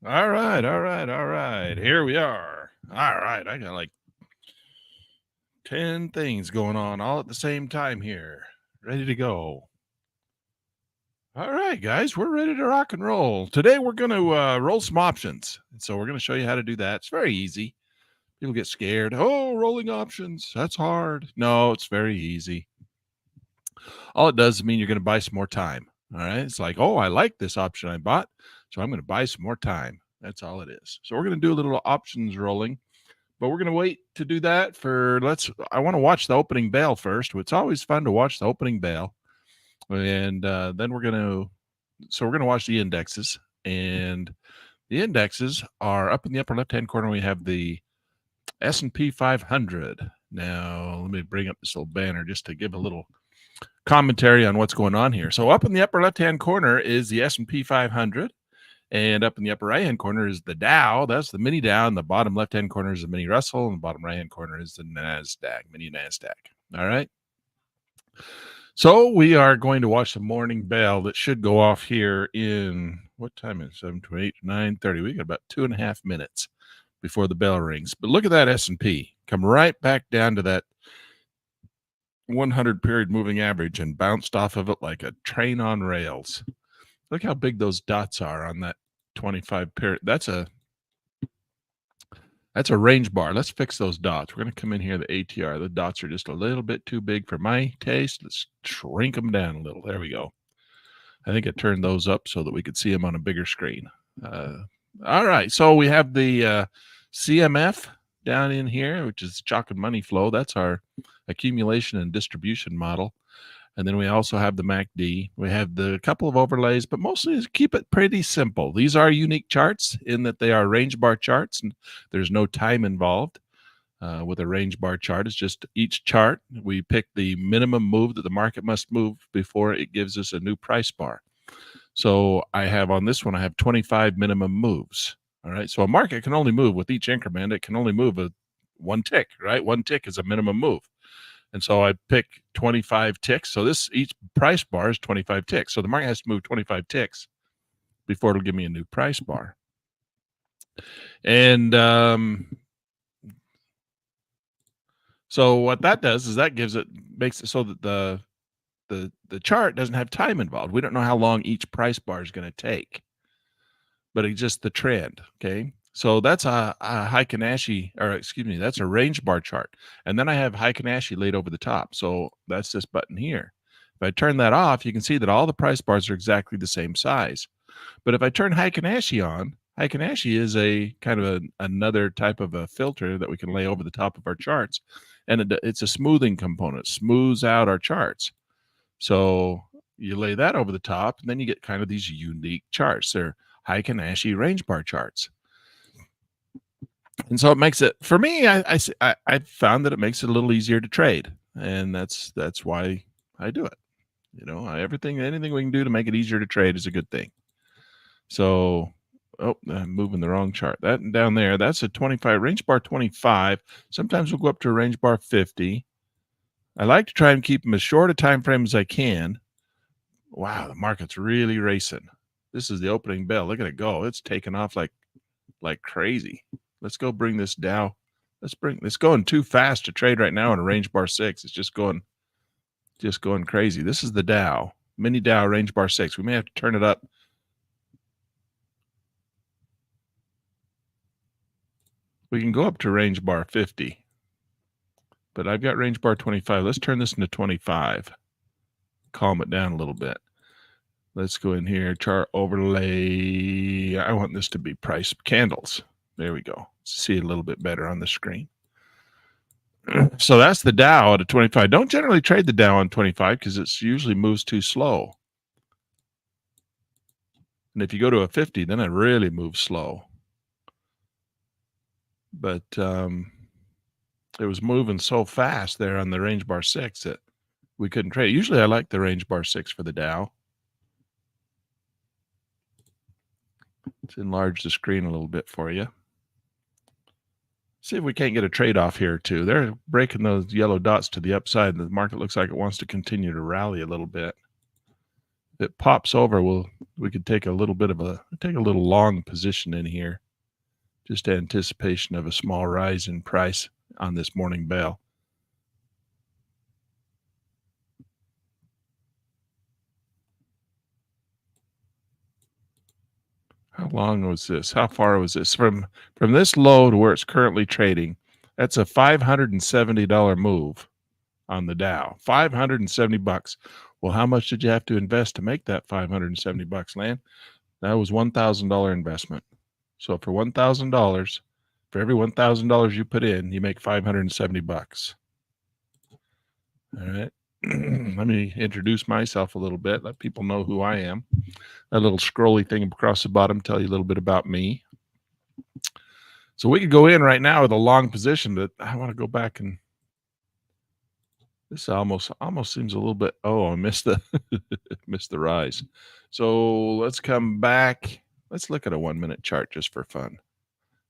All right, all right, all right. Here we are. All right, I got like 10 things going on all at the same time here. Ready to go. All right, guys, we're ready to rock and roll. Today we're going to roll some options. So we're going to show you how to do that. It's very easy. People get scared. Oh, rolling options. That's hard. No, it's very easy. All it does is mean you're going to buy some more time. All right. It's like, oh, I like this option I bought. So I'm going to buy some more time. That's all it is. So we're going to do a little options rolling. But we're going to wait to do that for I want to watch the opening bell first. It's always fun to watch the opening bell. And then we're going to watch the indexes. And the indexes are up in the upper left-hand corner. We have the S&P 500. Now, let me bring up this little banner just to give a little commentary on what's going on here. So up in the upper left-hand corner is the S&P 500. And up in the upper right-hand corner is the Dow. That's the mini Dow. And the bottom left-hand corner is the mini Russell. And the bottom right-hand corner is the NASDAQ, mini NASDAQ. All right. So we are going to watch the morning bell that should go off here in, what time is it? 7:28, 9:30. We got about 2.5 minutes before the bell rings. But look at that S&P. Come right back down to that 100 period moving average and bounced off of it like a train on rails. Look how big those dots are on that 25 period. That's a range bar. Let's fix those dots. We're going to come in here, the ATR. The dots are just a little bit too big for my taste. Let's shrink them down a little. There we go. I think I turned those up so that we could see them on a bigger screen. All right. So we have the CMF down in here, which is chalk and money flow. That's our accumulation and distribution model. And then we also have the MACD. We have the couple of overlays, but mostly keep it pretty simple. These are unique charts in that they are range bar charts, and there's no time involved. With a range bar chart, it's just each chart, we pick the minimum move that the market must move before it gives us a new price bar. So I have on this one, I have 25 minimum moves. All right. So a market can only move with each increment. It can only move one tick, right? One tick is a minimum move. And so I pick 25 ticks. So each price bar is 25 ticks. So the market has to move 25 ticks before it'll give me a new price bar. And so what that does is that makes it so that the chart doesn't have time involved. We don't know how long each price bar is going to take, but it's just the trend. Okay. So that's a Heikin-Ashi, or excuse me, that's a range bar chart. And then I have Heikin-Ashi laid over the top. So that's this button here. If I turn that off, you can see that all the price bars are exactly the same size. But if I turn Heikin-Ashi on, Heikin-Ashi is a kind of another type of a filter that we can lay over the top of our charts. And it's a smoothing component, smooths out our charts. So you lay that over the top, and then you get kind of these unique charts. They're Heikin-Ashi range bar charts. And so it makes it, for me, I found that it makes it a little easier to trade. And that's why I do it. You know, anything we can do to make it easier to trade is a good thing. So, I'm moving the wrong chart. That down there, that's a 25, range bar 25. Sometimes we'll go up to a range bar 50. I like to try and keep them as short a time frame as I can. Wow, the market's really racing. This is the opening bell. Look at it go. It's taking off like crazy. Let's go bring this Dow. It's going too fast to trade right now in a range bar 6. It's just going crazy. This is the Dow, mini Dow range bar 6. We may have to turn it up. We can go up to range bar 50, but I've got range bar 25. Let's turn this into 25. Calm it down a little bit. Let's go in here, chart overlay. I want this to be price candles. There we go. See it a little bit better on the screen. So that's the Dow at a 25. Don't generally trade the Dow on 25 because it usually moves too slow. And if you go to a 50, then it really moves slow. But it was moving so fast there on the range bar 6 that we couldn't trade. Usually I like the range bar 6 for the Dow. Let's enlarge the screen a little bit for you. See if we can't get a trade-off here, too. They're breaking those yellow dots to the upside, and the market looks like it wants to continue to rally a little bit. it pops over, we could take a little long position in here, just anticipation of a small rise in price on this morning bell. How long was this? How far was this from this low to where it's currently trading? That's a $570 move on the Dow. $570. Well, how much did you have to invest to make that $570, Lan? That was $1,000 investment. So for $1,000, for every $1,000 you put in, you make $570. All right. Let me introduce myself a little bit, let people know who I am. That little scrolly thing across the bottom tell you a little bit about me. So we could go in right now with a long position, but I want to go back and this almost seems a little bit. Oh, I missed the missed the rise. So let's come back. Let's look at a 1 minute chart just for fun.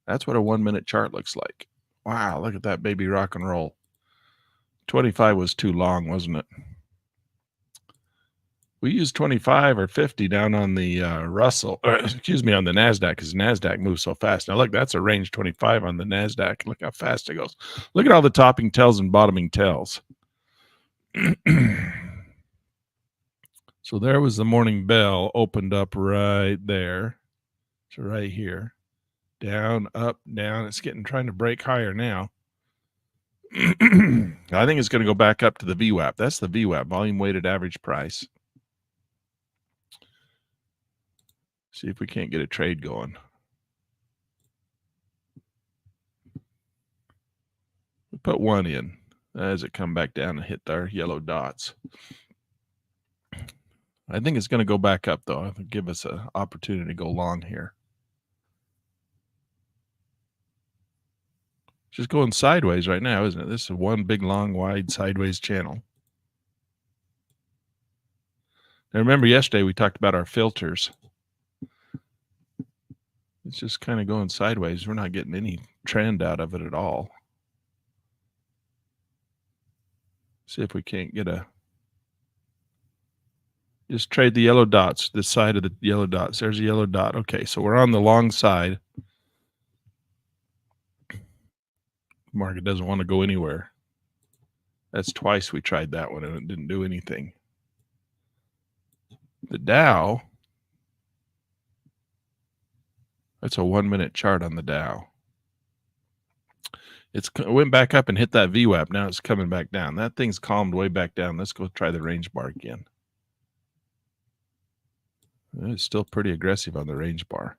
That's what a 1 minute chart looks like. Wow, look at that baby rock and roll. 25 was too long, wasn't it? We used 25 or 50 down on the Russell, on the NASDAQ, because NASDAQ moves so fast. Now, look, that's a range 25 on the NASDAQ. Look how fast it goes. Look at all the topping tails and bottoming tails. So there was the morning bell, opened up right there. So right here. Down, up, down. It's trying to break higher now. I think it's going to go back up to the VWAP. That's the VWAP, volume weighted average price. See if we can't get a trade going. We put one in as it come back down and hit our yellow dots. I think it's going to go back up, though. It'll give us an opportunity to go long here. Just going sideways right now, isn't it? This is one big, long, wide, sideways channel. Now, remember yesterday we talked about our filters. It's just kind of going sideways. We're not getting any trend out of it at all. See if we can't get just trade the yellow dots, this side of the yellow dots. There's a yellow dot. Okay, so we're on the long side. Market doesn't want to go anywhere. That's twice we tried that one and it didn't do anything. The Dow, that's a 1 minute chart on the Dow. It went back up and hit that VWAP. Now it's coming back down. That thing's calmed way back down. Let's go try the range bar again. It's still pretty aggressive on the range bar.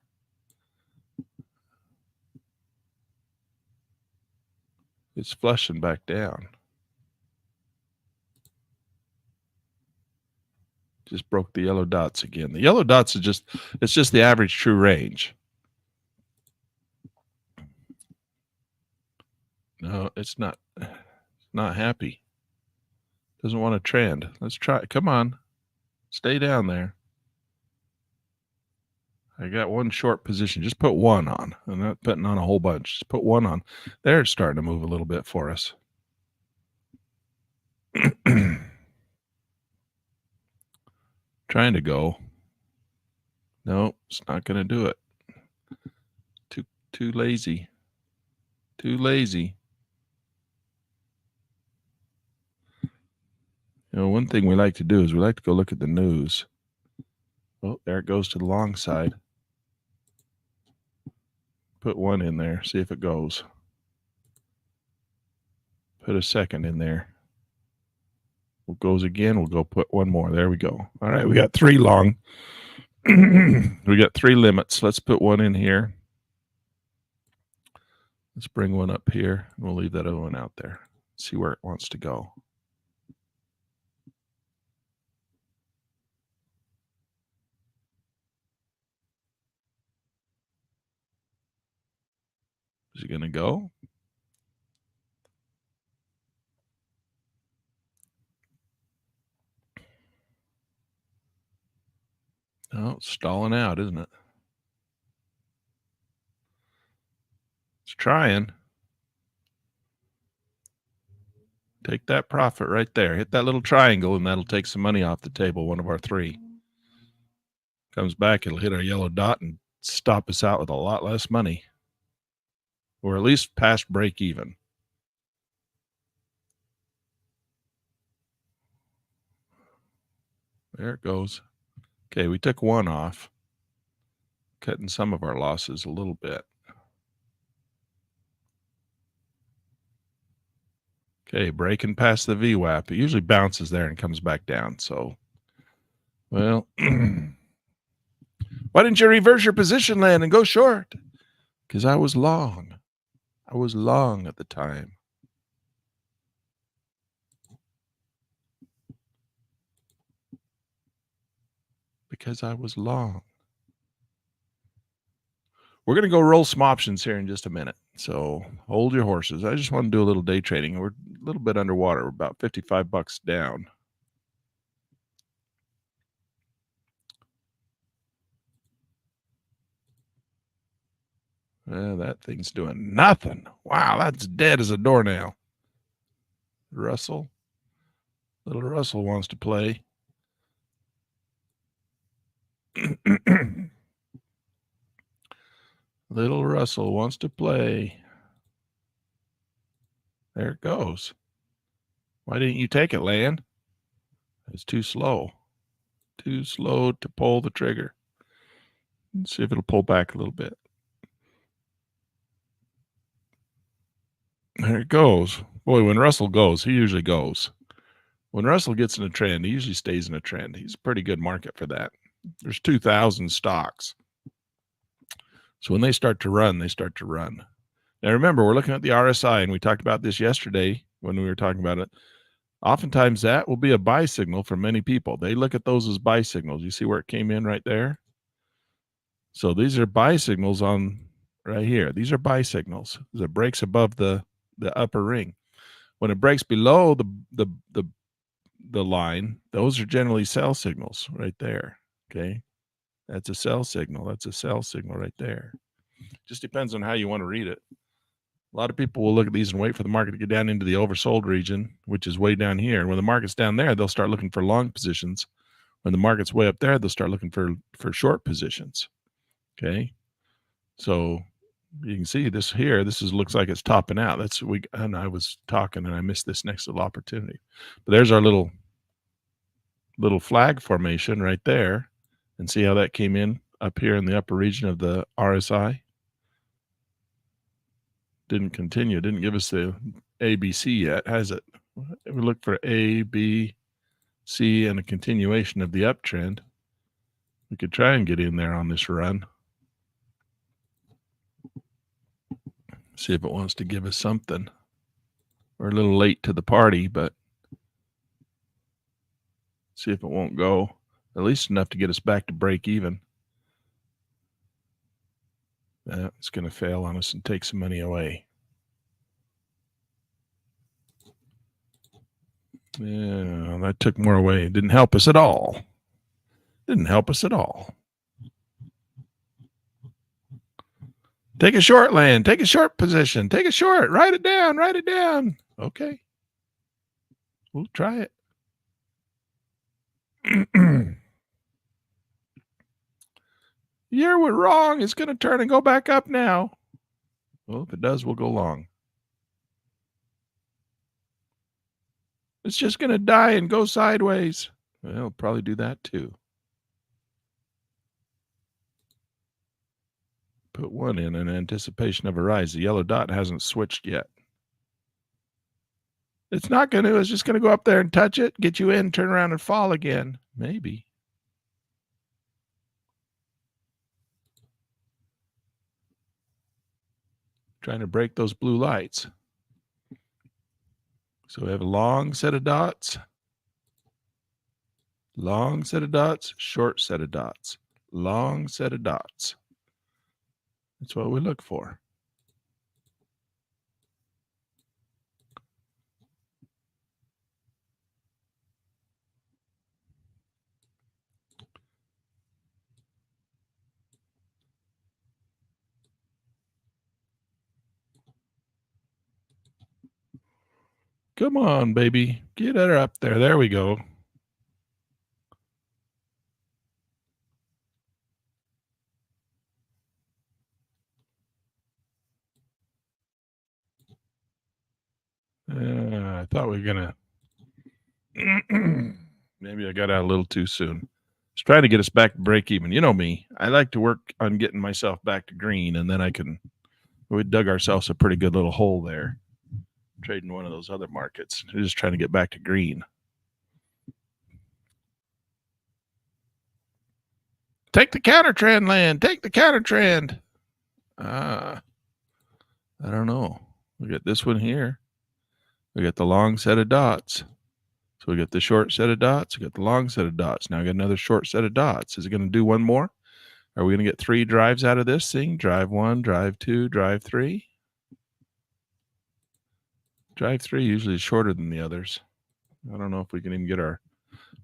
It's flushing back down. Just broke the yellow dots again. The yellow dots are it's just the average true range. No, it's not happy. Doesn't want to trend. Let's try. Come on. Stay down there. I got one short position. Just put one on. I'm not putting on a whole bunch. Just put one on. There, it's starting to move a little bit for us. Trying to go. No, it's not going to do it. Too lazy. Too lazy. You know, one thing we like to do is we like to go look at the news. Oh, there it goes to the long side. Put one in there. See if it goes. Put a second in there. It goes again. We'll go put one more. There we go. All right, we got three long. We got three limits. Let's put one in here. Let's bring one up here. And we'll leave that other one out there. See where it wants to go. Is it going to go? No, it's stalling out, isn't it? It's trying. Take that profit right there. Hit that little triangle, and that'll take some money off the table, one of our three. Comes back, it'll hit our yellow dot and stop us out with a lot less money, or at least past break even. There it goes. Okay, we took one off, cutting some of our losses a little bit. Okay, breaking past the VWAP. It usually bounces there and comes back down. So, well, why didn't you reverse your position, Lan, and go short? Because I was long. I was long at the time. Because I was long. We're going to go roll some options here in just a minute. So hold your horses. I just want to do a little day trading. We're a little bit underwater. We're about $55 down. That thing's doing nothing. Wow, that's dead as a doornail. Russell. Little Russell wants to play. Little Russell wants to play. There it goes. Why didn't you take it, Lan? It's too slow. Too slow to pull the trigger. Let's see if it'll pull back a little bit. There it goes. Boy, when Russell goes, he usually goes. When Russell gets in a trend, he usually stays in a trend. He's a pretty good market for that. There's 2,000 stocks. So when they start to run, they start to run. Now remember, we're looking at the RSI, and we talked about this yesterday when we were talking about it. Oftentimes that will be a buy signal for many people. They look at those as buy signals. You see where it came in right there? So these are buy signals on right here. These are buy signals. It breaks above the upper ring. When it breaks below the line, those are generally sell signals right there. Okay. That's a sell signal. That's a sell signal right there. Just depends on how you want to read it. A lot of people will look at these and wait for the market to get down into the oversold region, which is way down here. And when the market's down there, they'll start looking for long positions. When the market's way up there, they'll start looking for short positions. Okay. So you can see this here. This looks like it's topping out. And I was talking and I missed this next little opportunity. But there's our little flag formation right there. And see how that came in up here in the upper region of the RSI? Didn't continue. Didn't give us the ABC yet, has it? We look for A, B, C, and a continuation of the uptrend. We could try and get in there on this run. See if it wants to give us something. We're a little late to the party, but see if it won't go. At least enough to get us back to break even. It's going to fail on us and take some money away. Yeah, that took more away. It didn't help us at all. Didn't help us at all. Take a short, Lan. Take a short position. Take a short. Write it down. Write it down. Okay. We'll try it. You're wrong. It's going to turn and go back up now. Well, if it does, we'll go long. It's just going to die and go sideways. Well, it'll probably do that too. Put one in anticipation of a rise. The yellow dot hasn't switched yet. It's not going to. It's just going to go up there and touch it, get you in, turn around and fall again. Maybe. Trying to break those blue lights. So we have a long set of dots. Long set of dots, short set of dots. Long set of dots. That's what we look for. Come on, baby. Get her up there. There we go. I thought we were going to. Maybe I got out a little too soon. Just trying to get us back to break even. You know me. I like to work on getting myself back to green, and then I can. We dug ourselves a pretty good little hole there, trading one of those other markets. We're just trying to get back to green. Take the counter trend, Lan. Take the counter trend. I don't know. We got this one here. We got the long set of dots. So we got the short set of dots. We got the long set of dots. Now we got another short set of dots. Is it going to do one more? Are we going to get 3 drives out of this thing? Drive 1, drive 2, drive 3. Drive 3 usually is shorter than the others. I don't know if we can even get our...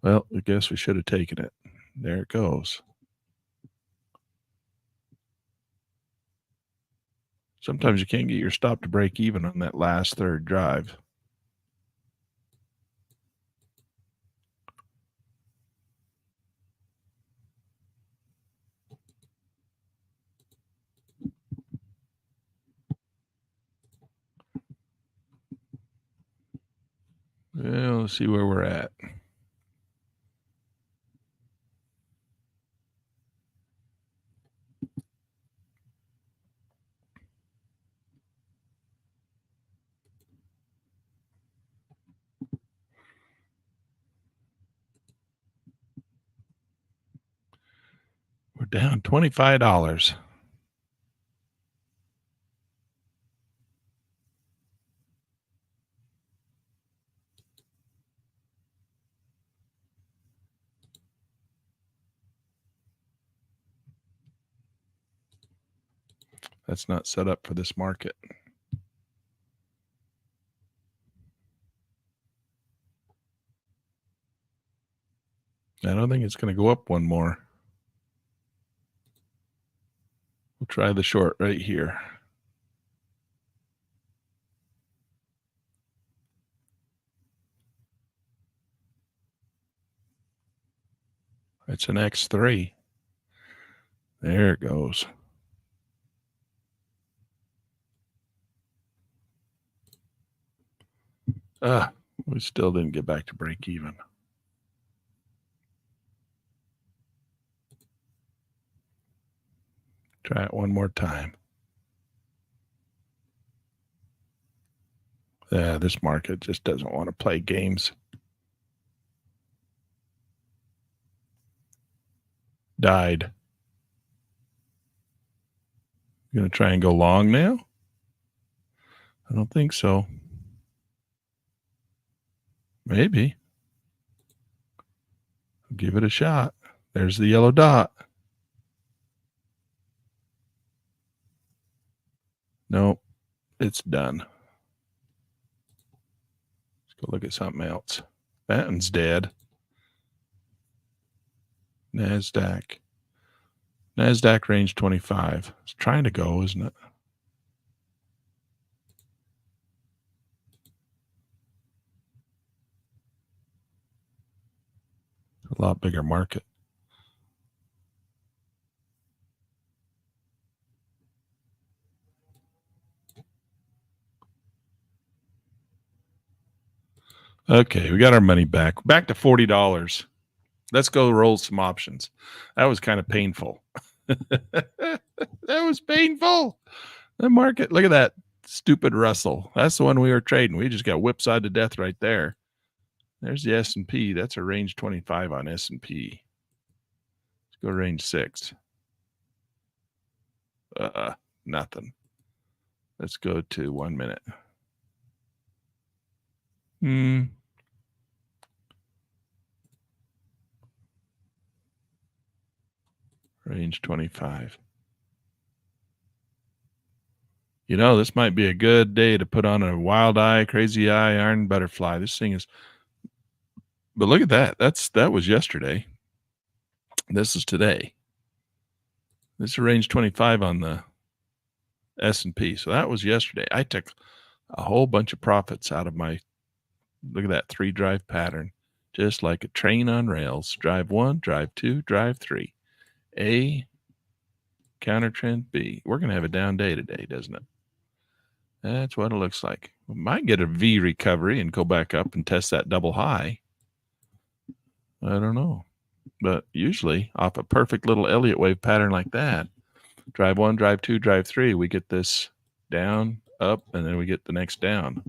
Well, I guess we should have taken it. There it goes. Sometimes you can't get your stop to break even on that last third drive. Well, let's see where we're at. We're down $25. That's not set up for this market. I don't think it's going to go up one more. We'll try the short right here. It's an X3. There it goes. We still didn't get back to break even. Try it one more time. Yeah, this market just doesn't want to play games. Died. You gonna try and go long now? I don't think so. Maybe. Give it a shot. There's the yellow dot. Nope, it's done. Let's go look at something else. That one's dead. NASDAQ range 25. It's trying to go, isn't it? A lot bigger market. Okay, we got our money back. Back to $40. Let's go roll some options. That was kind of painful. That was painful. The market, look at that stupid Russell. That's the one we were trading. We just got whipsawed to death right there. There's the S&P. That's a range 25 on S&P. Let's go range 6. Nothing. Let's go to 1 minute. Range 25. You know, this might be a good day to put on a wild eye, crazy eye, iron butterfly. This thing is, but look at that. That was yesterday. This is today. This is range 25 on the S&P. So that was yesterday. I took a whole bunch of profits out of my, look at that 3 drive pattern, just like a train on rails. Drive 1, drive 2, drive 3. A, counter trend B. We're going to have a down day today, doesn't it? That's what it looks like. We might get a V recovery and go back up and test that double high. I don't know. But usually off a perfect little Elliott wave pattern like that, drive 1, drive 2, drive 3, we get this down, up, and then we get the next down.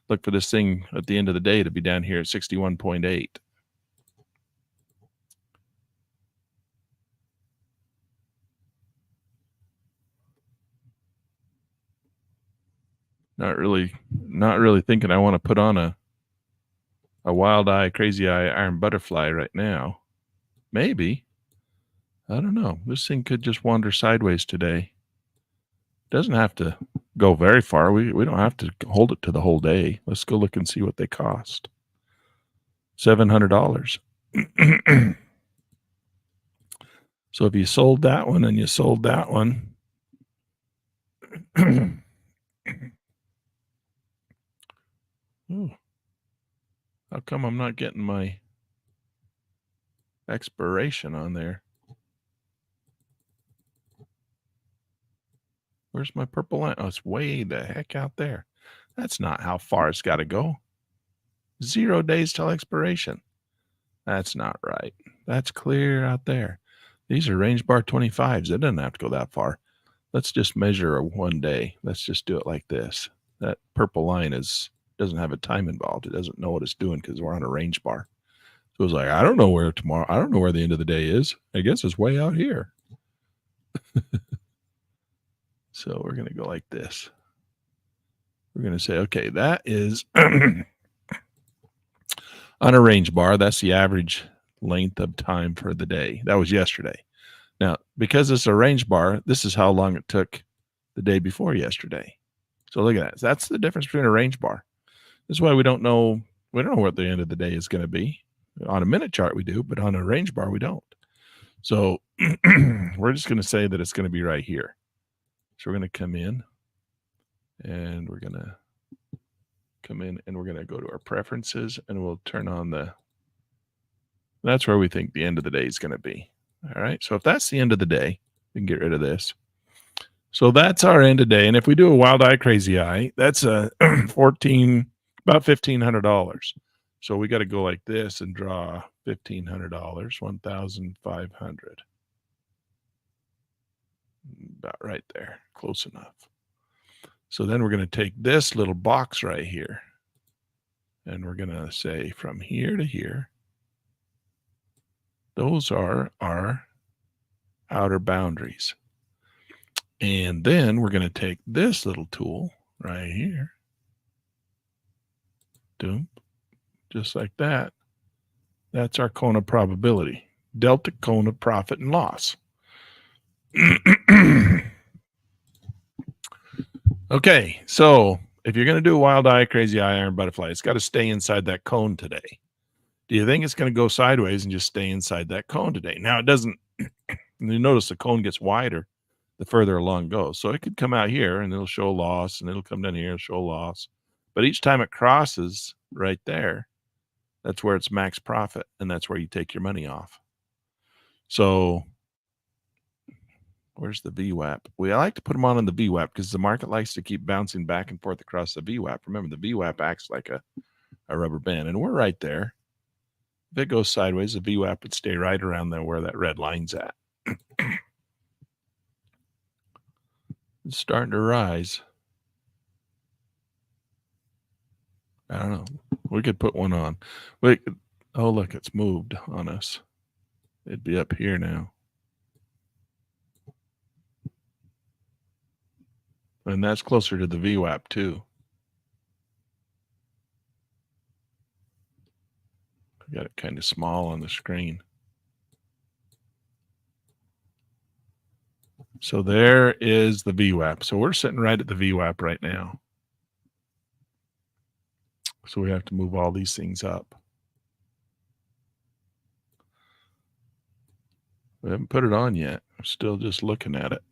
Look for this thing at the end of the day to be down here at 61.8. Not really thinking I want to put on a wild eye, crazy eye iron butterfly right now. Maybe. I don't know. This thing could just wander sideways today. Doesn't have to go very far. We don't have to hold it to the whole day. Let's go look and see what they cost. $700. So if you sold that one and you sold that one, ooh, how come I'm not getting my expiration on there? Where's my purple line? Oh, it's way the heck out there. That's not how far it's got to go. 0 days till expiration. That's not right. That's clear out there. These are range bar 25s. It doesn't have to go that far. Let's just measure a 1 day. Let's just do it like this. That purple line doesn't have a time involved. It doesn't know what it's doing because we're on a range bar. So it's like, I don't know where the end of the day is. I guess it's way out here. So we're going to go like this. We're going to say, okay, that is on a range bar. That's the average length of time for the day. That was yesterday. Now, because it's a range bar, this is how long it took the day before yesterday. So look at that. That's the difference between a range bar. This is why we don't know what the end of the day is going to be. On a minute chart we do, but on a range bar we don't. So we're just going to say that it's going to be right here. So we're going to come in and we're going to go to our preferences and we'll turn on that's where we think the end of the day is going to be. All right. So if that's the end of the day, we can get rid of this. So that's our end of day. And if we do a wild eye, crazy eye, that's about $1,500. So we got to go like this and draw $1,500, 1,500. About right there, close enough. So then we're going to take this little box right here and we're going to say from here to here, those are our outer boundaries. And then we're going to take this little tool right here, just like that. That's our cone of probability, delta cone of profit and loss. Okay, so if you're going to do a wild eye, crazy eye, iron butterfly, it's got to stay inside that cone today. Do you think it's going to go sideways and just stay inside that cone today? Now, it doesn't. You notice the cone gets wider the further along it goes. So it could come out here and it'll show a loss, and it'll come down here and show a loss. But each time it crosses right there, that's where it's max profit, and that's where you take your money off. So where's the VWAP? We like to put them on the VWAP because the market likes to keep bouncing back and forth across the VWAP. Remember, the VWAP acts like a rubber band, and we're right there. If it goes sideways, the VWAP would stay right around there where that red line's at. It's starting to rise. I don't know. We could put one on. Oh, look, it's moved on us. It'd be up here now. And that's closer to the VWAP too. I got it kind of small on the screen. So there is the VWAP. So we're sitting right at the VWAP right now. So we have to move all these things up. We haven't put it on yet. I'm still just looking at it.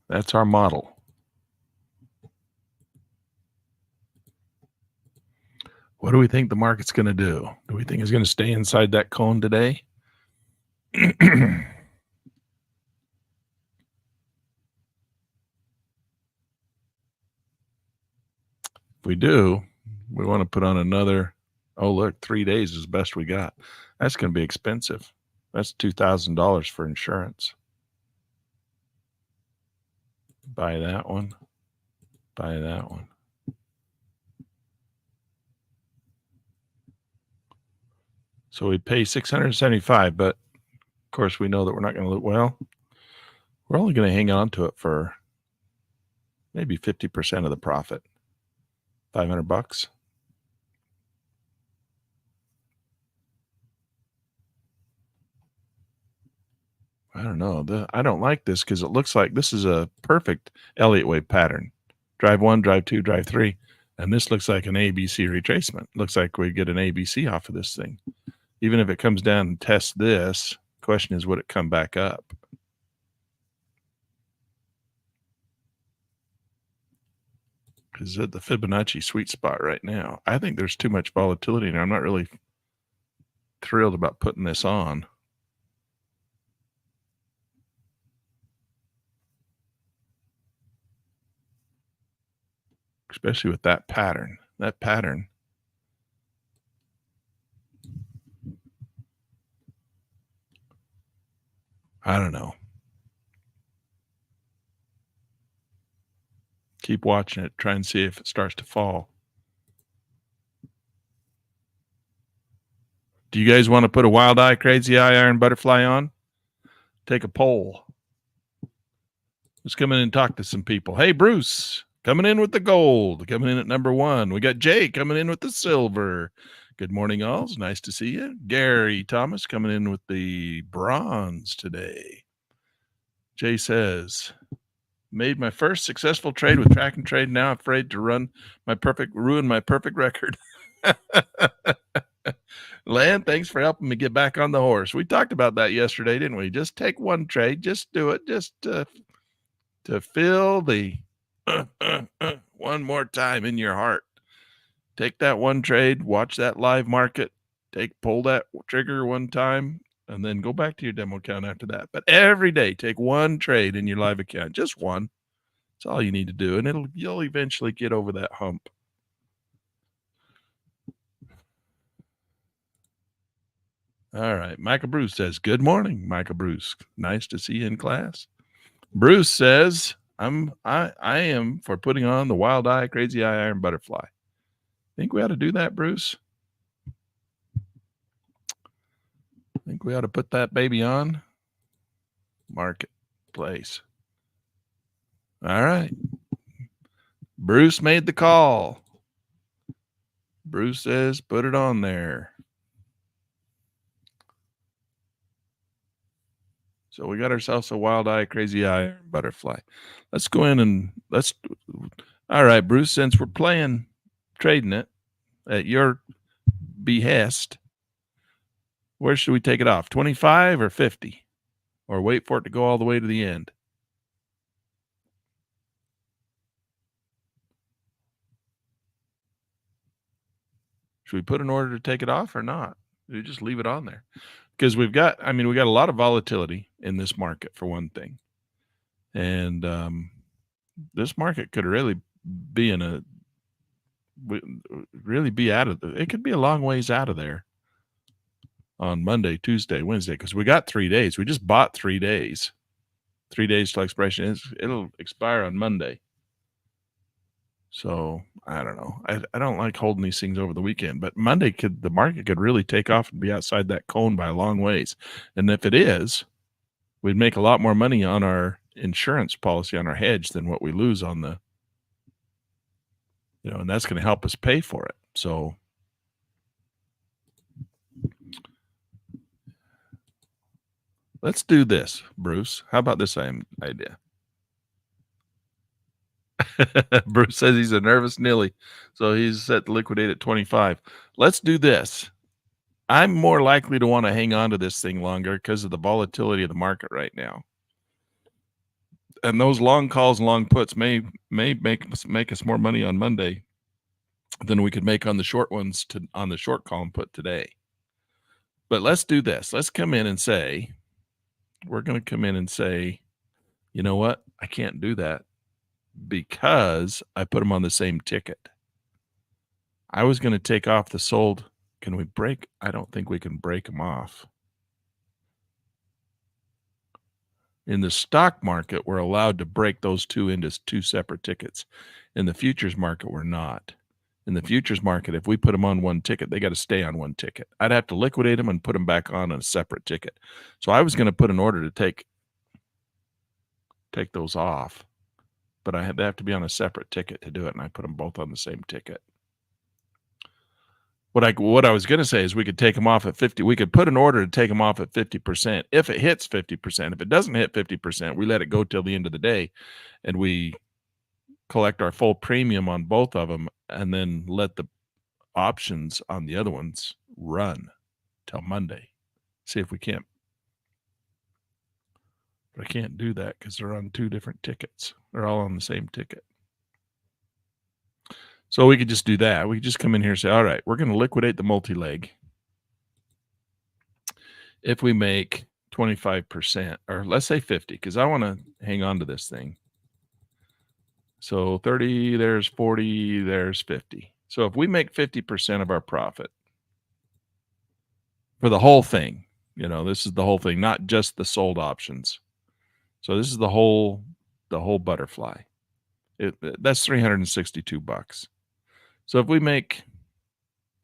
That's our model. What do we think the market's going to do? Do we think it's going to stay inside that cone today? If we do, we want to put on another, oh, look, 3 days is the best we got. That's going to be expensive. That's $2,000 for insurance. Buy that one. Buy that one. So we pay $675, but of course we know that we're not going to, well, we're only going to hang on to it for maybe 50% of the profit. $500. I don't know. I don't like this because it looks like this is a perfect Elliott wave pattern. Drive 1, drive 2, drive 3. And this looks like an ABC retracement. Looks like we get an ABC off of this thing. Even if it comes down and tests this, question is, would it come back up? Because at the Fibonacci sweet spot right now, I think there's too much volatility, and I'm not really thrilled about putting this on. Especially with that pattern. That pattern. I don't know. Keep watching it. Try and see if it starts to fall. Do you guys want to put a wild eye, crazy eye, iron butterfly on? Take a poll. Let's come in and talk to some people. Hey, Bruce, coming in with the gold, coming in at number 1. We got Jay coming in with the silver. Good morning, all. It's nice to see you. Gary Thomas coming in with the bronze today. Jay says, made my first successful trade with track and trade. Now afraid to ruin my perfect record. Lan, thanks for helping me get back on the horse. We talked about that yesterday, didn't we? Just take one trade. Just do it. Just to feel the one more time in your heart. Take that one trade. Watch that live market. Pull that trigger one time, and then go back to your demo account after that. But every day, take one trade in your live account. Just one. That's all you need to do, and you'll eventually get over that hump. All right. Michael Bruce says, good morning, Michael Bruce. Nice to see you in class. Bruce says, I am for putting on the wild eye, crazy eye, iron butterfly. Think we ought to do that, Bruce? Think we ought to put that baby on? Marketplace. All right. Bruce made the call. Bruce says, put it on there. So we got ourselves a wild eye, crazy eye, butterfly. Let's go in and all right, Bruce, since we're trading it at your behest, where should we take it off? 25 or 50? Or wait for it to go all the way to the end? Should we put an order to take it off or not? Do we just leave it on there? Because we got a lot of volatility in this market, for one thing. And this market could really be out of it could be a long ways out of there on Monday, Tuesday, Wednesday, because we got 3 days. We just bought 3 days. 3 days till expiration. It'll expire on Monday. So I don't know. I don't like holding these things over the weekend, but Monday the market could really take off and be outside that cone by a long ways. And if it is, we'd make a lot more money on our insurance policy, on our hedge, than what we lose on the, and that's going to help us pay for it. So let's do this, Bruce. How about this idea? Bruce says he's a nervous Nilly, so he's set to liquidate at 25. Let's do this. I'm more likely to want to hang on to this thing longer because of the volatility of the market right now. And those long calls and long puts may make us more money on Monday than we could make on the short ones on the short column put today. But let's do this. Let's come in and say, we're going to come in and say, you know what? I can't do that because I put them on the same ticket. I was going to take off the sold. Can we break? I don't think we can break them off. In the stock market, we're allowed to break those two into two separate tickets. In the futures market, we're not. In the futures market, if we put them on one ticket, they got to stay on one ticket. I'd have to liquidate them and put them back on a separate ticket. So I was going to put an order to take those off, but I had to have to be on a separate ticket to do it, and I put them both on the same ticket. What I was going to say is we could take them off at 50. We could put an order to take them off at 50%. If it hits 50%, if it doesn't hit 50%, we let it go till the end of the day, and we collect our full premium on both of them, and then let the options on the other ones run till Monday. See if we can't. But I can't do that because they're on two different tickets. They're all on the same ticket. So we could just do that. We could just come in here and say, all right, we're going to liquidate the multi-leg. If we make 25%, or let's say 50, because I want to hang on to this thing. So 30, there's 40, there's 50. So if we make 50% of our profit for the whole thing, this is the whole thing, not just the sold options. So this is the whole butterfly. That's $362. So if we make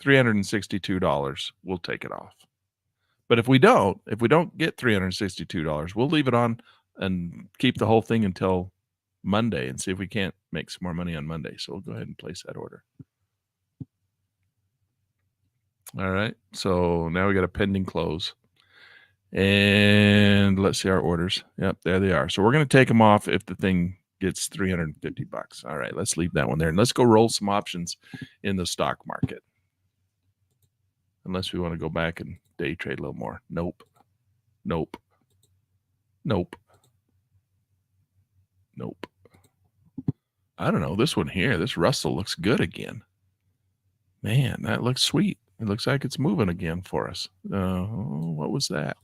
$362, we'll take it off. But if we don't get $362, we'll leave it on and keep the whole thing until Monday and see if we can't make some more money on Monday. So we'll go ahead and place that order. All right. So now we got a pending close. And let's see our orders. Yep, there they are. So we're going to take them off if the thing gets $350. All right, let's leave that one there. And let's go roll some options in the stock market. Unless we want to go back and day trade a little more. Nope. Nope. Nope. Nope. I don't know. This one here, this Russell looks good again. Man, that looks sweet. It looks like it's moving again for us. What was that?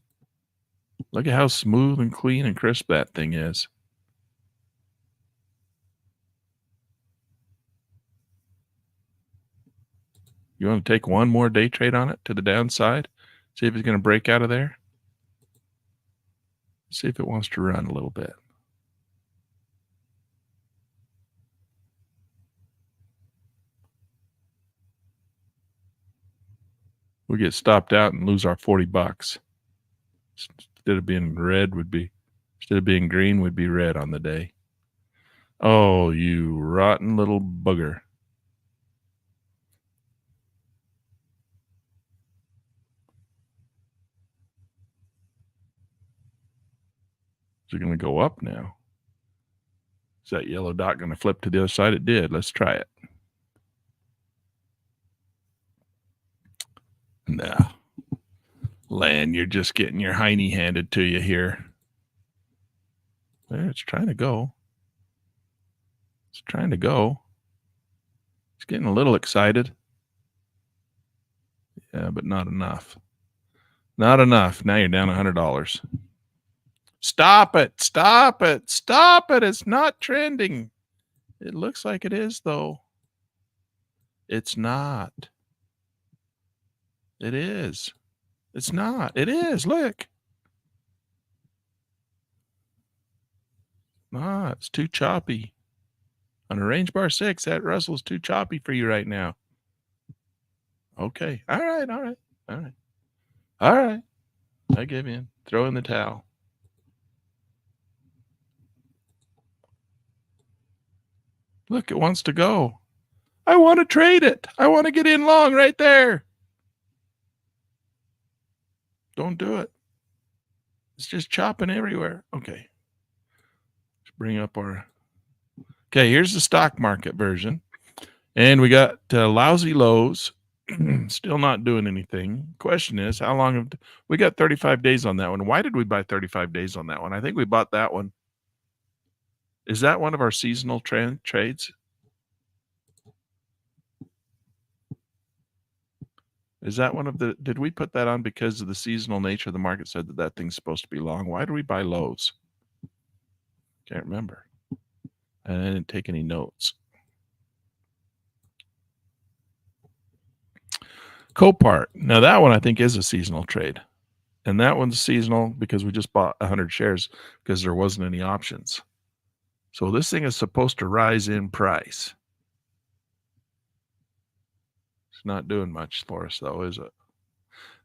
Look at how smooth and clean and crisp that thing is. You want to take one more day trade on it to the downside? See if it's going to break out of there? See if it wants to run a little bit. We get stopped out and lose our $40. Instead of being green, would be red on the day. Oh, you rotten little bugger. Is it going to go up now? Is that yellow dot going to flip to the other side? It did. Let's try it. Nah. Lan, you're just getting your hiney handed to you here. There, it's trying to go. It's trying to go. It's getting a little excited. Yeah, but not enough. Not enough. Now you're down $100. Stop it. Stop it. Stop it. It's not trending. It looks like it is, though. It's not. It is. It's not. It is. Look. Ah, it's too choppy. On a range bar 6, that Russell's too choppy for you right now. Okay. All right. All right. All right. All right. I give in. Throw in the towel. Look, it wants to go. I want to trade it. I want to get in long right there. Don't do it. It's just chopping everywhere. Okay. Let's bring up our... Okay, here's the stock market version. And we got lousy lows. Still not doing anything. Question is, how long have... We got 35 days on that one. Why did we buy 35 days on that one? I think we bought that one. Is that one of our seasonal trades? Is that one of the, did we put that on because of the seasonal nature of the market said that that thing's supposed to be long? Why do we buy lows? Can't remember. And I didn't take any notes. Copart. Now that one I think is a seasonal trade. And that one's seasonal because we just bought 100 shares because there wasn't any options. So this thing is supposed to rise in price. It's not doing much for us though, is it?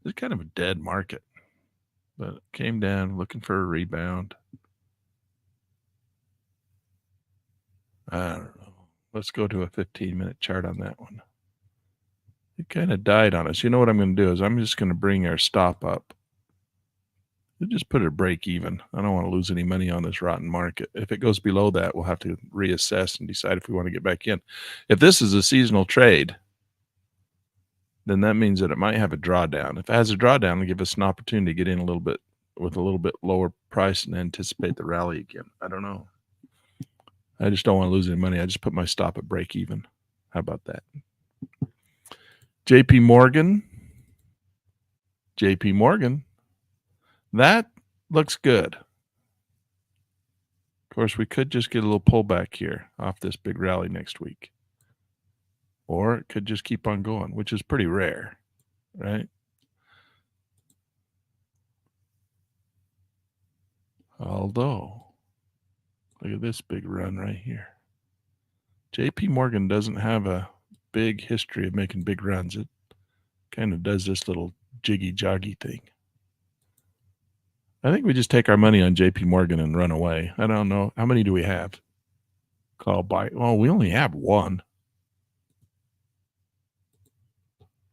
It's kind of a dead market. But it came down looking for a rebound. I don't know. Let's go to a 15-minute chart on that one. It kind of died on us. You know what I'm going to do is I'm just going to bring our stop up. We'll just put it at break even. I don't want to lose any money on this rotten market. If it goes below that, we'll have to reassess and decide if we want to get back in. If this is a seasonal trade, then that means that it might have a drawdown. If it has a drawdown, it'll give us an opportunity to get in a little bit with a little bit lower price and anticipate the rally again. I don't know. I just don't want to lose any money. I just put my stop at break even. How about that? JP Morgan. That looks good. Of course, we could just get a little pullback here off this big rally next week. Or it could just keep on going, which is pretty rare, right? Although, look at this big run right here. JP Morgan doesn't have a big history of making big runs. It kind of does this little jiggy-joggy thing. I think we just take our money on JP Morgan and run away. I don't know. How many do we have? Call buy. Well, we only have one.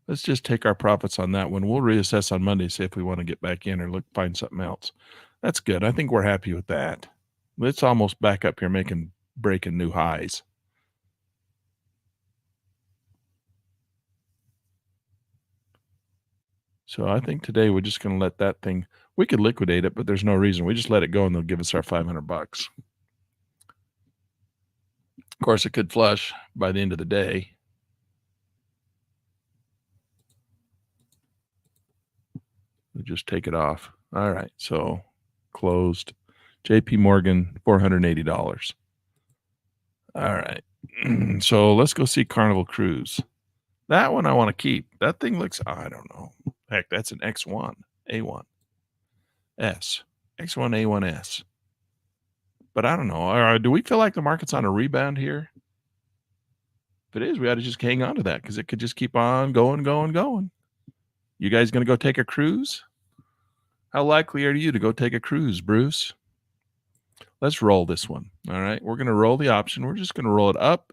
Let's just take our profits on that one. We'll reassess on Monday, see if we want to get back in or find something else. That's good. I think we're happy with that. It's almost back up here breaking new highs. So I think today we're just going to let that thing, we could liquidate it, but there's no reason. We just let it go and they'll give us our $500. Of course, it could flush by the end of the day. We'll just take it off. All right. So closed. JP Morgan, $480. All right. So let's go see Carnival Cruise. That one I want to keep. That thing looks, I don't know. Heck, that's an X1, A1, S, X1, A1S. But I don't know. Do we feel like the market's on a rebound here? If it is, we ought to just hang on to that because it could just keep on going. You guys going to go take a cruise? How likely are you to go take a cruise, Bruce? Let's roll this one. All right. We're going to roll the option. We're just going to roll it up.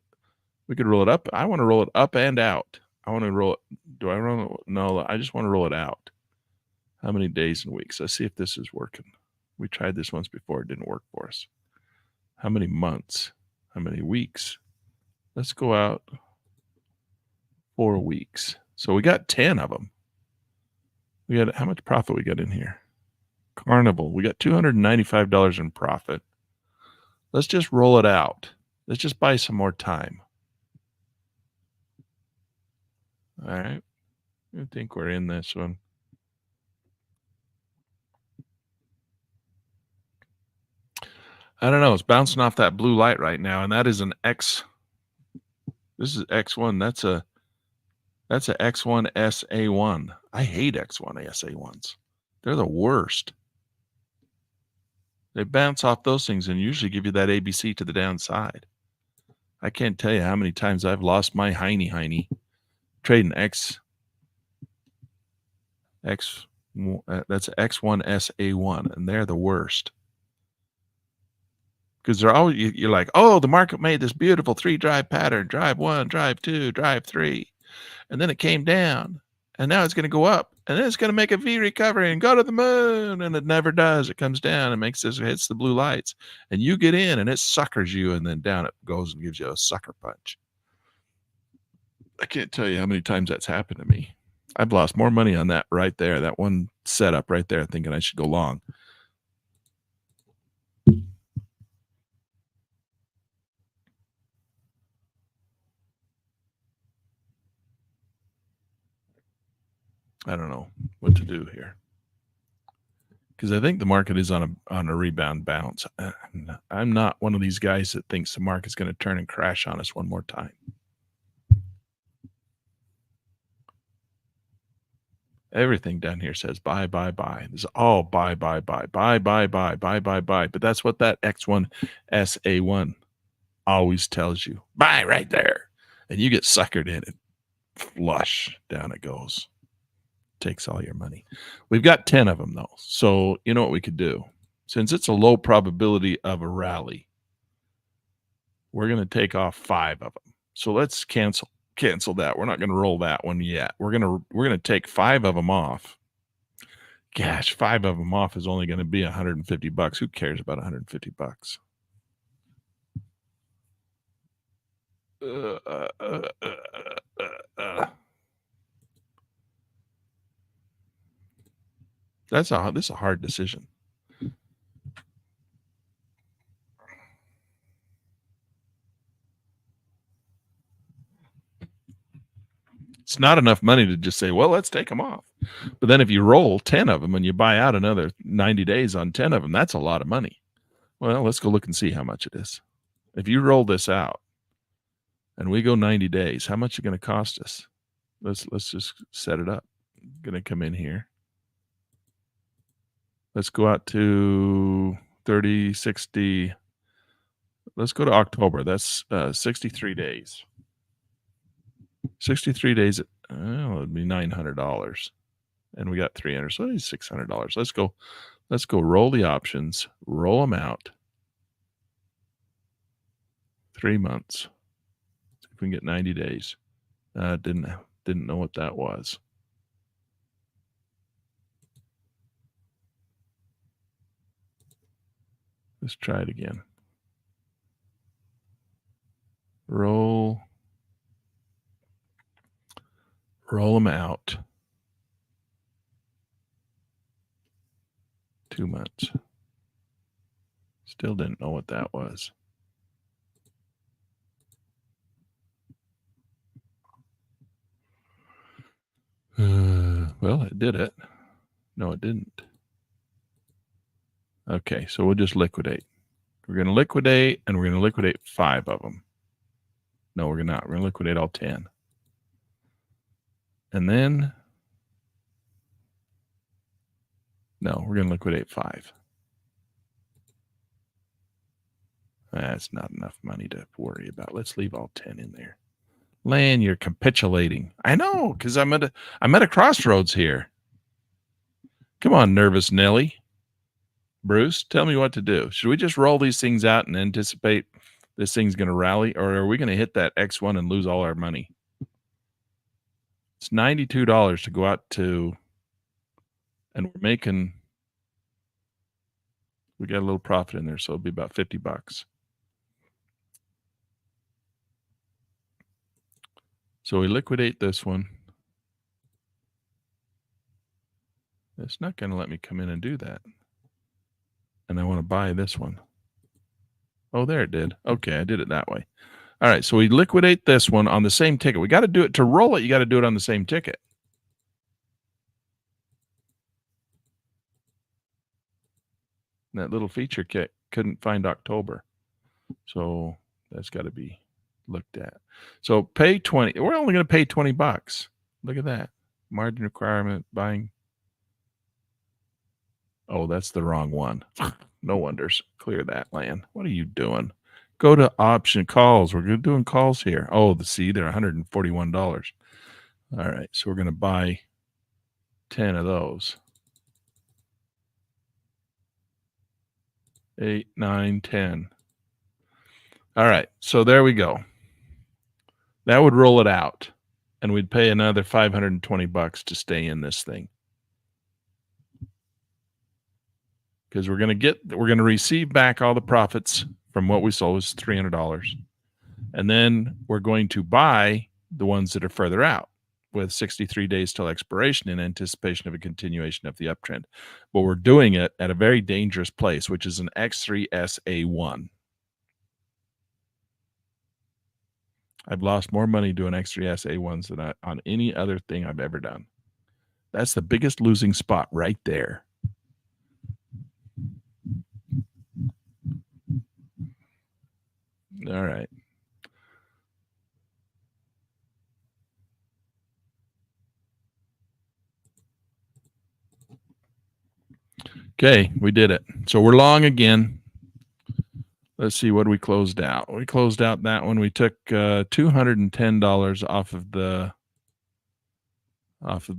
We could roll it up. I want to roll it up and out. I want to roll it. Do I roll it? No, I just want to roll it out. How many days and weeks? Let's see if this is working. We tried this once before. It didn't work for us. How many months? How many weeks? Let's go out 4 weeks. So we got 10 of them. We got, how much profit we got in here? Carnival. We got $295 in profit. Let's just roll it out. Let's just buy some more time. All right. I think we're in this one. I don't know. It's bouncing off that blue light right now, and that is an X. This is X1. That's a X1 SA1. I hate X1 SA1s. They're the worst. They bounce off those things and usually give you that ABC to the downside. I can't tell you how many times I've lost my hiney trading that's X1 SA1, and they're the worst. Because they're always, you're like, oh, the market made this beautiful 3-drive pattern, drive 1, drive 2, drive 3. And then it came down, and now it's going to go up, and then it's going to make a V recovery and go to the moon, and it never does. It comes down and hits the blue lights, and you get in, and it suckers you, and then down it goes and gives you a sucker punch. I can't tell you how many times that's happened to me. I've lost more money on that right there, that one setup right there, thinking I should go long. I don't know what to do here because I think the market is on a rebound bounce. I'm not one of these guys that thinks the market's going to turn and crash on us one more time. Everything down here says buy, buy, buy. This is all buy, buy, buy, buy, buy, buy, buy, buy, buy. But that's what that X1 SA1 always tells you. Buy right there. And you get suckered in it. Flush. Down it goes. Takes all your money. We've got 10 of them, though. So you know what we could do? Since it's a low probability of a rally, we're going to take off 5 of them. So let's cancel that. We're not going to roll that one yet. We're going to take 5 of them off. Gosh, 5 of them off is only going to be $150. Who cares about $150? This is a hard decision. It's not enough money to just say, well, let's take them off. But then if you roll 10 of them and you buy out another 90 days on 10 of them, that's a lot of money. Well, let's go look and see how much it is. If you roll this out and we go 90 days, how much is it going to cost us? Let's just set it up. I'm going to come in here. Let's go out to 30, 60. Let's go to October. That's 63 days. 63 days, it'd be $900. And we got 300, so it's $600. Let's go roll the options, roll them out. 3 months. See if we can get 90 days. Didn't know what that was. Let's try it again. Roll them out. 2 months. Still didn't know what that was. Well, it did it. No, it didn't. Okay, so we'll just liquidate. We're going to liquidate, and we're going to liquidate 5 of them. No, we're not. We're going to liquidate all 10. And then, no, we're going to liquidate 5. That's not enough money to worry about. Let's leave all 10 in there. Lan, you're capitulating. I know, because I'm at a crossroads here. Come on, nervous Nelly. Bruce, tell me what to do. Should we just roll these things out and anticipate this thing's going to rally, or are we going to hit that X1 and lose all our money? It's $92 to go out to, and we got a little profit in there, so it'll be about $50. So we liquidate this one. It's not going to let me come in and do that. And I want to buy this one. Oh, there it did. Okay, I did it that way. All right, so we liquidate this one on the same ticket. We got to do it to roll it. You got to do it on the same ticket. And that little feature kit couldn't find October. So that's got to be looked at. So pay 20. We're only going to pay $20. Look at that. Margin requirement, buying. Oh, that's the wrong one. No wonders. Clear that, Lan. What are you doing? Go to option calls. We're doing calls here. Oh, they're $141. All right, so we're going to buy 10 of those. 8, 9, 10. All right, so there we go. That would roll it out, and we'd pay another $520 to stay in this thing. Because we're going to receive back all the profits from what we sold, was $300. And then we're going to buy the ones that are further out with 63 days till expiration in anticipation of a continuation of the uptrend. But we're doing it at a very dangerous place, which is an X3SA1. I've lost more money doing X3SA1s than on any other thing I've ever done. That's the biggest losing spot right there. All right. Okay, we did it. So we're long again. Let's see what we closed out. We closed out that one. We took $210 off of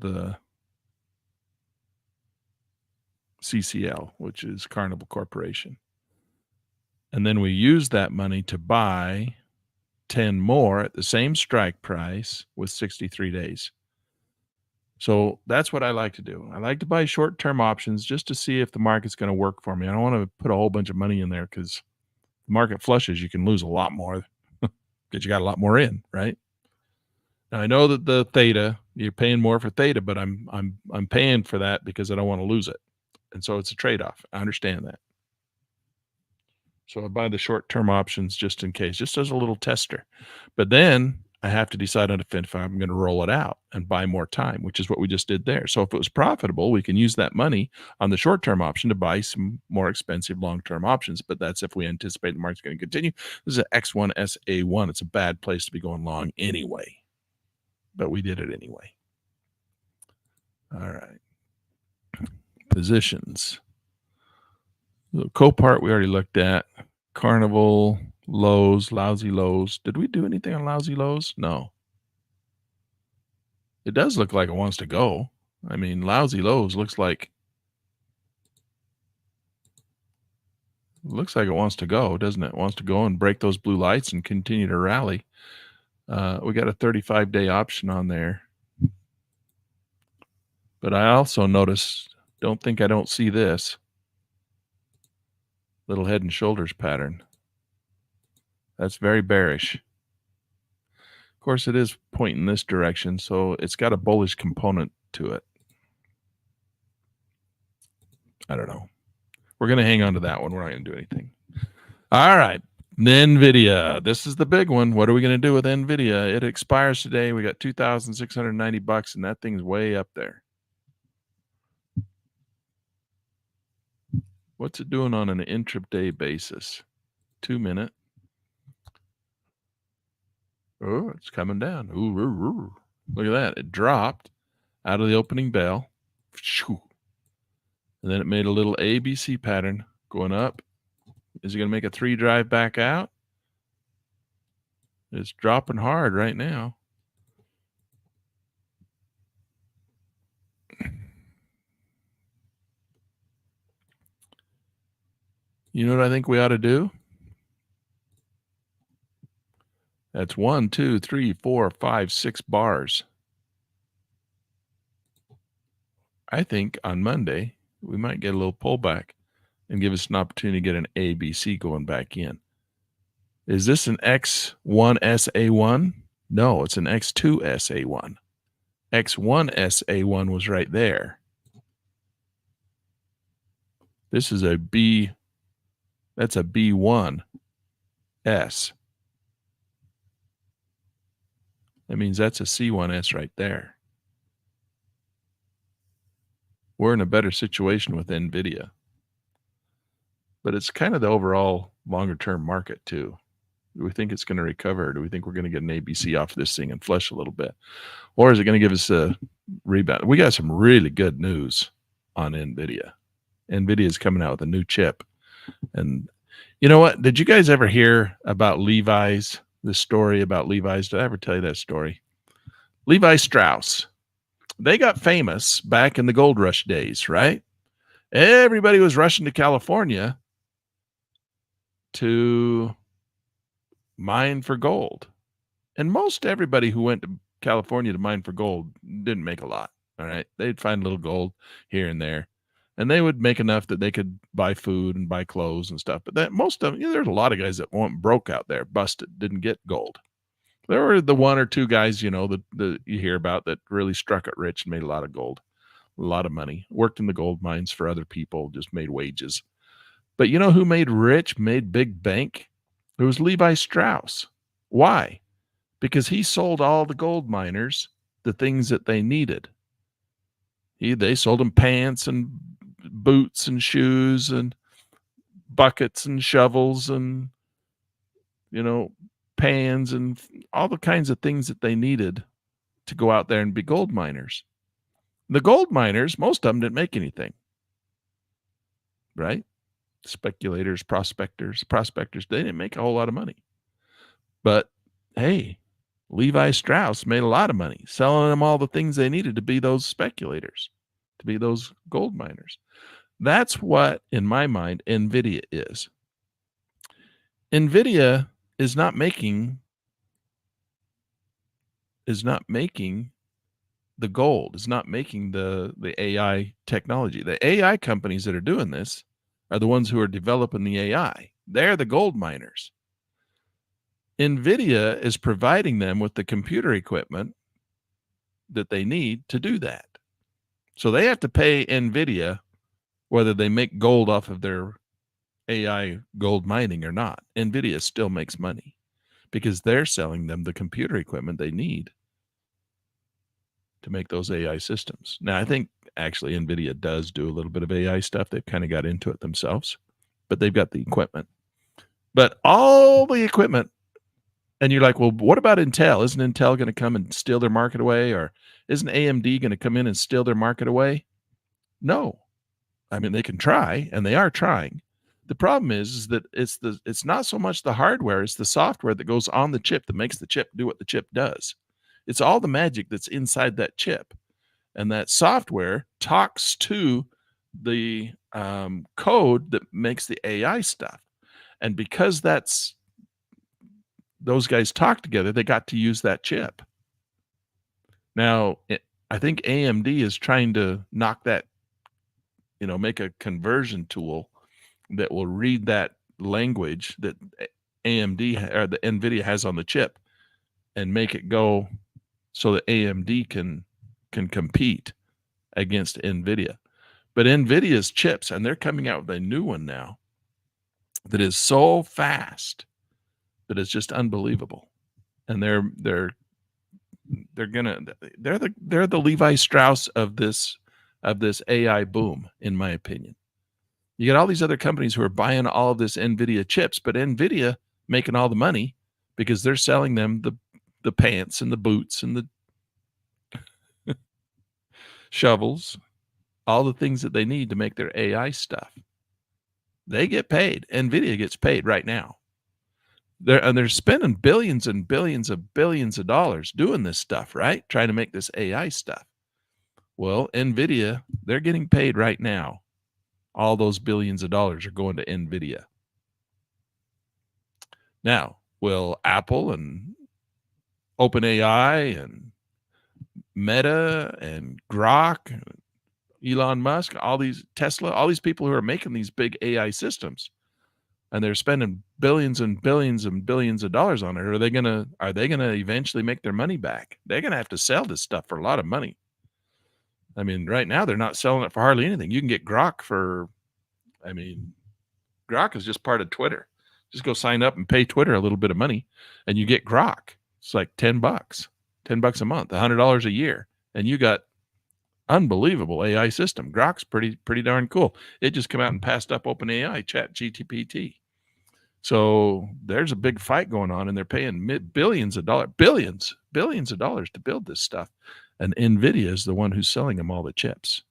the CCL, which is Carnival Corporation. And then we used that money to buy 10 more at the same strike price with 63 days. So that's what I like to do. I like to buy short-term options just to see if the market's going to work for me. I don't want to put a whole bunch of money in there because the market flushes, you can lose a lot more because you got a lot more in, right? Now I know that the theta, you're paying more for theta, but I'm paying for that because I don't want to lose it. And so it's a trade-off. I understand that. So I buy the short-term options just in case, just as a little tester. But then I have to decide on if I'm going to roll it out and buy more time, which is what we just did there. So if it was profitable, we can use that money on the short-term option to buy some more expensive long-term options. But that's if we anticipate the market's going to continue. This is an X1 SA1. It's a bad place to be going long anyway. But we did it anyway. All right. Positions. The Copart we already looked at. Carnival, Lowe's, Lousy Lowe's. Did we do anything on Lousy Lowe's? No. It does look like it wants to go. I mean, Lousy Lowe's looks like it wants to go, doesn't it? It wants to go and break those blue lights and continue to rally. We got a 35-day option on there. But I also notice, I don't see this little head and shoulders pattern. That's very bearish. Of course, it is pointing this direction, so it's got a bullish component to it. I don't know. We're going to hang on to that one. We're not going to do anything. All right. NVIDIA. This is the big one. What are we going to do with NVIDIA? It expires today. We got $2,690, and that thing's way up there. What's it doing on an intraday basis? 2 minute. Oh, it's coming down. Ooh. Look at that. It dropped out of the opening bell. And then it made a little ABC pattern going up. Is it going to make a 3 drive back out? It's dropping hard right now. You know what I think we ought to do? That's 1, 2, 3, 4, 5, 6 bars. I think on Monday, we might get a little pullback and give us an opportunity to get an ABC going back in. Is this an X1SA1? No, it's an X2SA1. X1SA1 was right there. This is a B. That's a B1S. That means that's a C1S right there. We're in a better situation with NVIDIA. But it's kind of the overall longer-term market, too. Do we think it's going to recover? Do we think we're going to get an ABC off this thing and flush a little bit? Or is it going to give us a rebound? We got some really good news on NVIDIA. NVIDIA is coming out with a new chip. And you know what? Did you guys ever hear about Levi's? The story about Levi's? Did I ever tell you that story? Levi Strauss. They got famous back in the gold rush days, right? Everybody was rushing to California to mine for gold. And most everybody who went to California to mine for gold didn't make a lot. All right. They'd find a little gold here and there. And they would make enough that they could buy food and buy clothes and stuff. But that most of them, there's a lot of guys that went broke out there, busted, didn't get gold. There were the 1 or 2 guys, that you hear about that really struck it rich and made a lot of gold, a lot of money, worked in the gold mines for other people, just made wages. But you know who made rich, made big bank? It was Levi Strauss. Why? Because he sold all the gold miners the things that they needed. They sold him pants and boots and shoes and buckets and shovels and, you know, pans and all the kinds of things that they needed to go out there and be gold miners. The gold miners, most of them didn't make anything, right? Speculators, prospectors, they didn't make a whole lot of money. But hey, Levi Strauss made a lot of money selling them all the things they needed to be those speculators, to be those gold miners. That's what, in my mind, NVIDIA is. NVIDIA is not making the gold, is not making the AI technology. The AI companies that are doing this are the ones who are developing the AI. They're the gold miners. NVIDIA is providing them with the computer equipment that they need to do that. So they have to pay NVIDIA whether they make gold off of their AI gold mining or not. NVIDIA still makes money because they're selling them the computer equipment they need to make those AI systems. Now, I think actually NVIDIA does do a little bit of AI stuff. They've kind of got into it themselves, but they've got the equipment. But all the equipment, and you're like, well, what about Intel? Isn't Intel going to come and steal their market away? Or isn't AMD going to come in and steal their market away? No. I mean, they can try, and they are trying. The problem is that it's not so much the hardware, it's the software that goes on the chip that makes the chip do what the chip does. It's all the magic that's inside that chip. And that software talks to the code that makes the AI stuff. And because those guys talk together, they got to use that chip. Now, I think AMD is trying to knock that, make a conversion tool that will read that language that AMD or the NVIDIA has on the chip and make it go so that AMD can compete against NVIDIA. But NVIDIA's chips, and they're coming out with a new one now that is so fast that it's just unbelievable. And they're the Levi Strauss of this AI boom, in my opinion. You got all these other companies who are buying all of this NVIDIA chips, but NVIDIA making all the money because they're selling them the pants and the boots and the shovels, all the things that they need to make their AI stuff. They get paid. NVIDIA gets paid right now. They're spending billions and billions of dollars doing this stuff, right? Trying to make this AI stuff. Well, NVIDIA, they're getting paid right now. All those billions of dollars are going to NVIDIA. Now, will Apple and OpenAI and Meta and Grok, Elon Musk, all these Tesla, all these people who are making these big AI systems, and they're spending billions and billions and billions of dollars on it, are they gonna eventually make their money back? They're gonna have to sell this stuff for a lot of money. I mean, right now they're not selling it for hardly anything. You can get Grok for, Grok is just part of Twitter. Just go sign up and pay Twitter a little bit of money, and you get Grok. It's like $10 a month, $100 a year, and you got unbelievable AI system. Grok's pretty darn cool. It just came out and passed up OpenAI ChatGPT. So there's a big fight going on, and they're paying billions of dollars to build this stuff. And NVIDIA is the one who's selling them all the chips.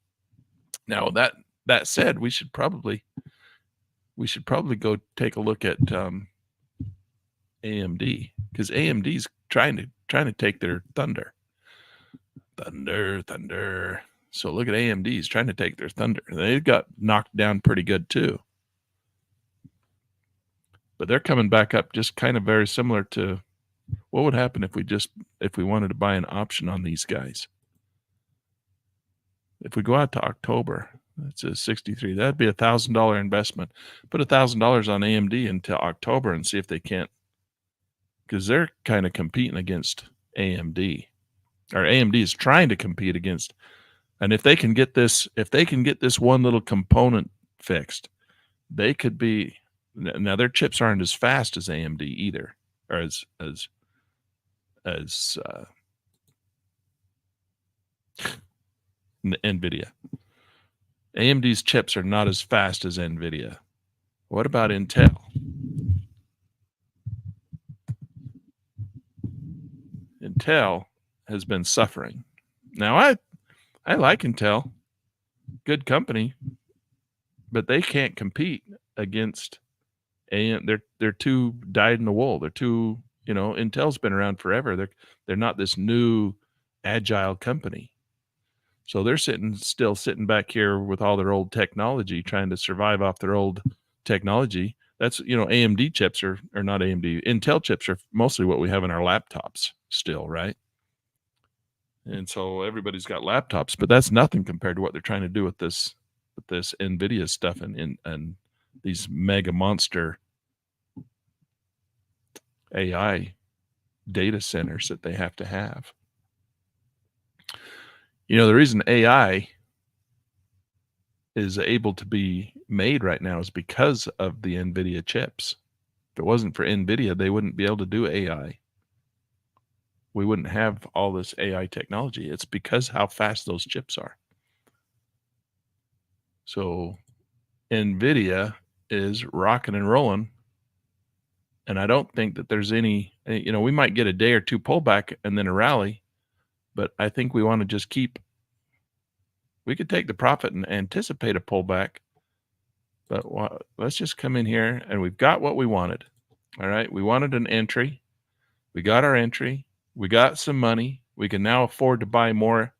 Now that said, we should probably go take a look at AMD, because AMD's trying to take their thunder. So look at AMD's trying to take their thunder. They got knocked down pretty good too. But they're coming back up just kind of very similar to what would happen if we wanted to buy an option on these guys. If we go out to October, it's a 63. That'd be $1,000 investment. Put $1,000 on AMD until October and see if they can't, because they're kind of competing against AMD, or AMD is trying to compete against. And if they can get this one little component fixed, they could be. Now their chips aren't as fast as AMD either, or as NVIDIA. AMD's chips are not as fast as NVIDIA. What about Intel? Intel has been suffering. Now, I like Intel, good company, but they can't compete against AM. They're too dyed in the wool. They're too, Intel's been around forever. They're not this new agile company. So they're still sitting back here with all their old technology, trying to survive off their old technology. That's, AMD chips are not AMD. Intel chips are mostly what we have in our laptops still, right? And so everybody's got laptops, but that's nothing compared to what they're trying to do with this NVIDIA stuff and these mega monster AI data centers that they have to have. The reason AI is able to be made right now is because of the NVIDIA chips. If it wasn't for NVIDIA, they wouldn't be able to do AI. We wouldn't have all this AI technology. It's because how fast those chips are. So NVIDIA is rocking and rolling. And I don't think that there's any, we might get a day or two pullback and then a rally, but I think we want to just we could take the profit and anticipate a pullback, but let's just come in here and we've got what we wanted. All right. We wanted an entry. We got our entry. We got some money. We can now afford to buy more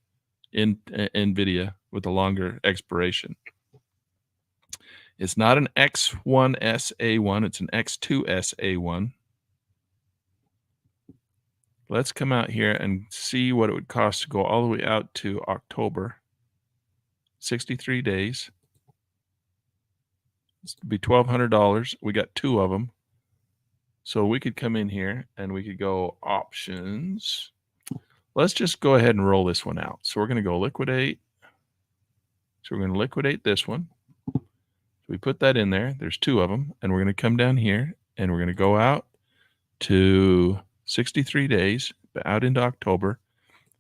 in NVIDIA with a longer expiration. It's not an X1SA1. It's an X2SA1. Let's come out here and see what it would cost to go all the way out to October. 63 days. This would be $1,200. We got two of them. So we could come in here and we could go options. Let's just go ahead and roll this one out. So we're going to go liquidate. So we're going to liquidate this one. So we put that in there. There's two of them. And we're going to come down here and we're going to go out to 63 days, out into October,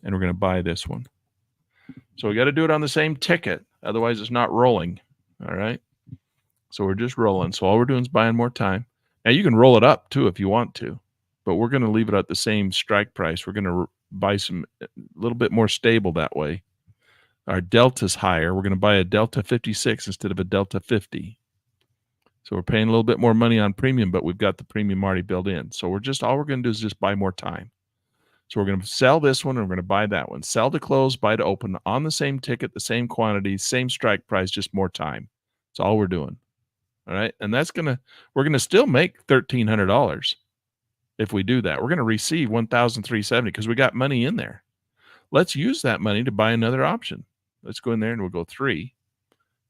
and we're going to buy this one. So we got to do it on the same ticket. Otherwise, it's not rolling. All right. So we're just rolling. So all we're doing is buying more time. Now you can roll it up too if you want to, but we're going to leave it at the same strike price. We're going to buy a little bit more stable that way. Our delta's higher. We're going to buy a delta 56 instead of a delta 50. So we're paying a little bit more money on premium, but we've got the premium already built in. So all we're going to do is just buy more time. So we're going to sell this one and we're going to buy that one. Sell to close, buy to open on the same ticket, the same quantity, same strike price, just more time. That's all we're doing. All right. And we're going to still make $1,300 if we do that. We're going to receive $1,370 because we got money in there. Let's use that money to buy another option. Let's go in there and we'll go 3.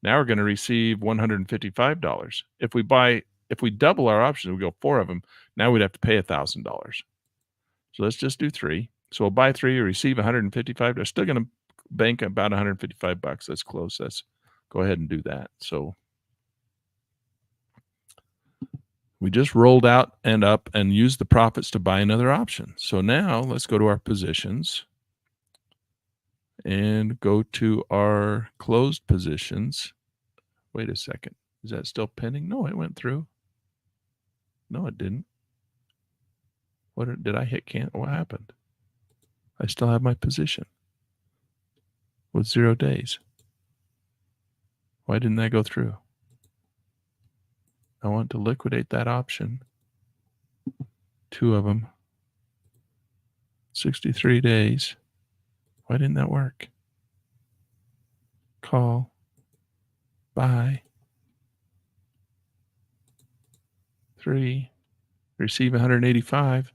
Now we're going to receive $155. If we double our options, we go 4 of them. Now we'd have to pay $1,000. So let's just do 3. So we'll buy 3, receive $155. They're still going to bank about $155. That's close. Let's go ahead and do that. So we just rolled out and up and used the profits to buy another option. So now let's go to our positions and go to our closed positions. Wait a second. Is that still pending? No, it went through. No, it didn't. What did I hit? What happened? I still have my position with 0 days. Why didn't that go through? I want to liquidate that option. 2 of them. 63 days. Why didn't that work? Call. Buy. 3. Receive 185.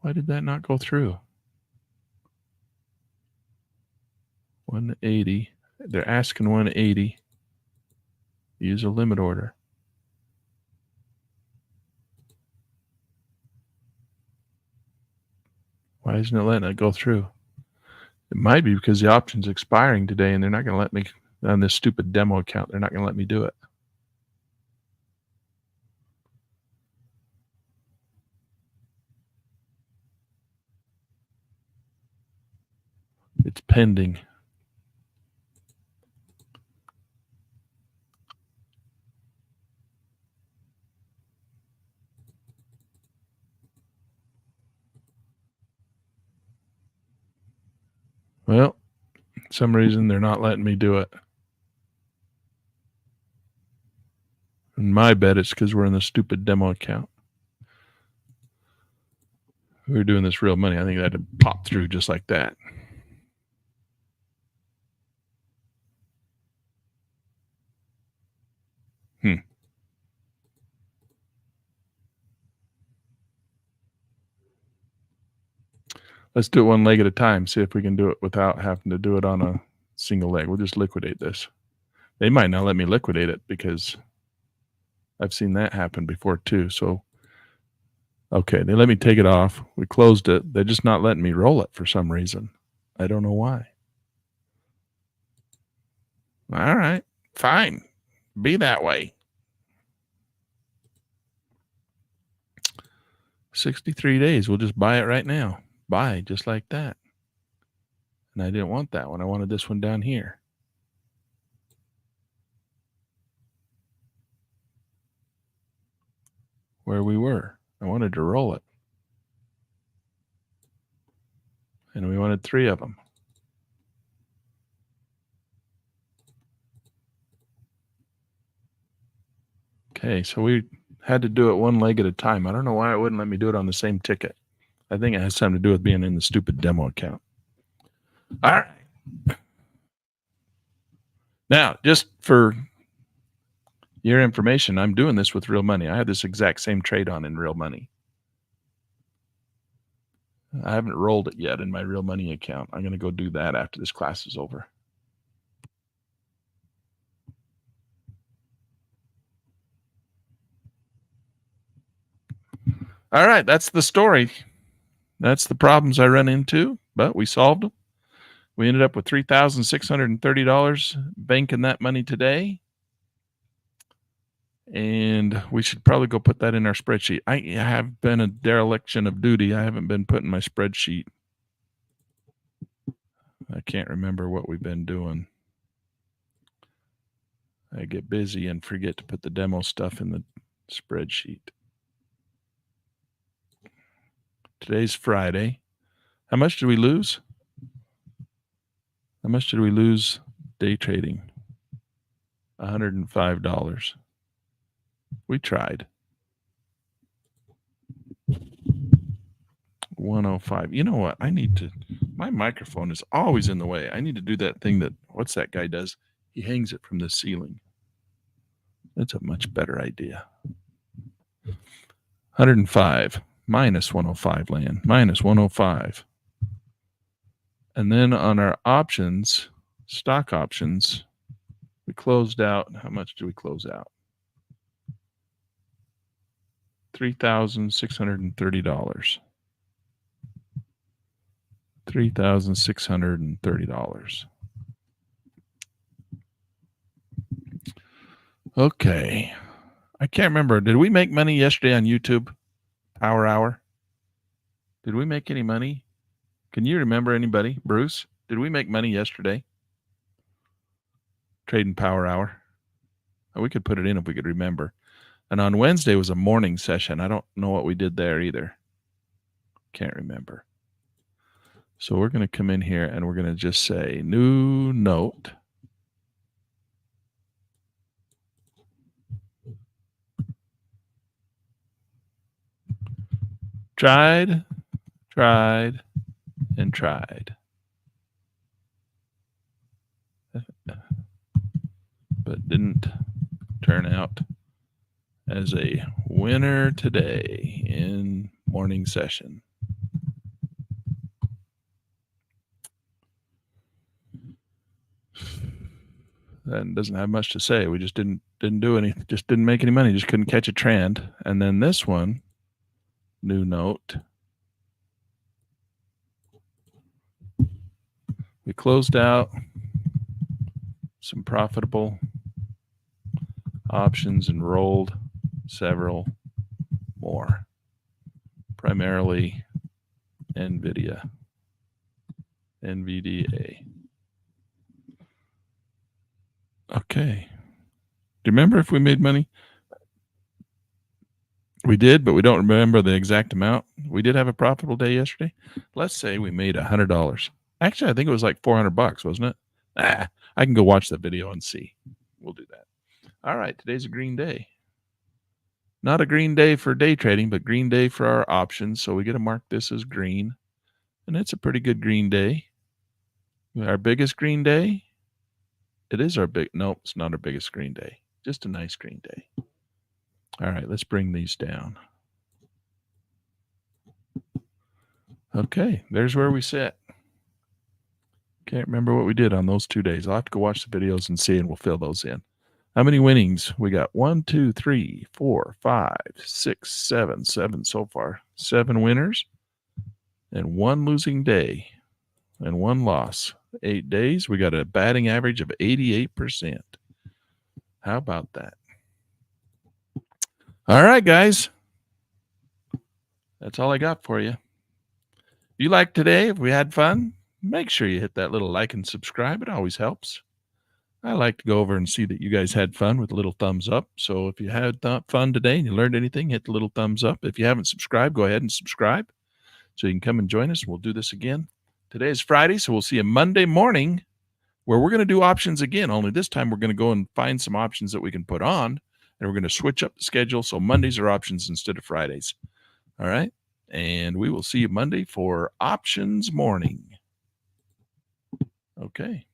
Why did that not go through? 180. They're asking 180. Use a limit order. Why isn't it letting it go through? It might be because the option's expiring today and they're not going to let me, on this stupid demo account, they're not going to let me do it. It's pending. Well, for some reason they're not letting me do it. And my bet it's because we're in the stupid demo account. We were doing this real money. I think that had popped through just like that. Let's do it one leg at a time. See if we can do it without having to do it on a single leg. We'll just liquidate this. They might not let me liquidate it because I've seen that happen before too. So, okay, they let me take it off. We closed it. They're just not letting me roll it for some reason. I don't know why. All right, fine. Be that way. 63 days. We'll just buy it right now. Buy just like that. And I didn't want that one. I wanted this one down here. Where we were. I wanted to roll it. And we wanted 3 of them. Okay, so we had to do it one leg at a time. I don't know why it wouldn't let me do it on the same ticket. I think it has something to do with being in the stupid demo account. All right. Now, just for your information, I'm doing this with real money. I have this exact same trade on in real money. I haven't rolled it yet in my real money account. I'm going to go do that after this class is over. All right, that's the story. That's the problems I run into, but we solved them. We ended up with $3,630 banking that money today. And we should probably go put that in our spreadsheet. I have been a dereliction of duty. I haven't been putting my spreadsheet. I can't remember what we've been doing. I get busy and forget to put the demo stuff in the spreadsheet. Today's Friday. How much did we lose? How much did we lose day trading? $105. We tried. 105. You know what? I need to, my microphone is always in the way. I need to do that thing that, what's that guy does? He hangs it from the ceiling. That's a much better idea. 105 minus 105 Lan, minus 105. And then on our options, stock options, we closed out. How much do we close out? $3,630. $3,630. Okay. I can't remember. Did we make money yesterday on YouTube? Power Hour? Did we make any money? Can you remember anybody? Bruce, did we make money yesterday? Trading Power Hour. Oh, we could put it in if we could remember. And on Wednesday was a morning session. I don't know what we did there either. Can't remember. So we're going to come in here and we're going to just say new note. Tried, and tried. But didn't turn out as a winner today in morning session. That doesn't have much to say. We just didn't do anything, just didn't make any money, just couldn't catch a trend. And then this one, new note. We closed out some profitable options and rolled several more, primarily NVIDIA. Okay. Do you remember if we made money? We did, but we don't remember the exact amount. We did have a profitable day yesterday. Let's say we made $100. Actually, I think it was like $400, wasn't it? I can go watch that video and see. We'll do that. All right, today's a green day. Not a green day for day trading, but green day for our options. So we get to mark this as green. And it's a pretty good green day. Our biggest green day? It is our big, nope, it's not our biggest green day. Just a nice green day. All right, let's bring these down. Okay, there's where we sit. Can't remember what we did on those 2 days. I'll have to go watch the videos and see, and we'll fill those in. How many winnings? We got 1, 2, 3, 4, 5, 6, 7 so far. 7 winners and 1 losing day and 1 loss. 8 days. We got a batting average of 88%. How about that? All right, guys. That's all I got for you. If you liked today, if we had fun, make sure you hit that little like and subscribe. It always helps. I like to go over and see that you guys had fun with a little thumbs up. So if you had fun today and you learned anything, hit the little thumbs up. If you haven't subscribed, go ahead and subscribe so you can come and join us. We'll do this again. Today is Friday, so we'll see you Monday morning where we're going to do options again. Only this time we're going to go and find some options that we can put on, and we're going to switch up the schedule so Mondays are options instead of Fridays. All right? And we will see you Monday for options morning. Okay.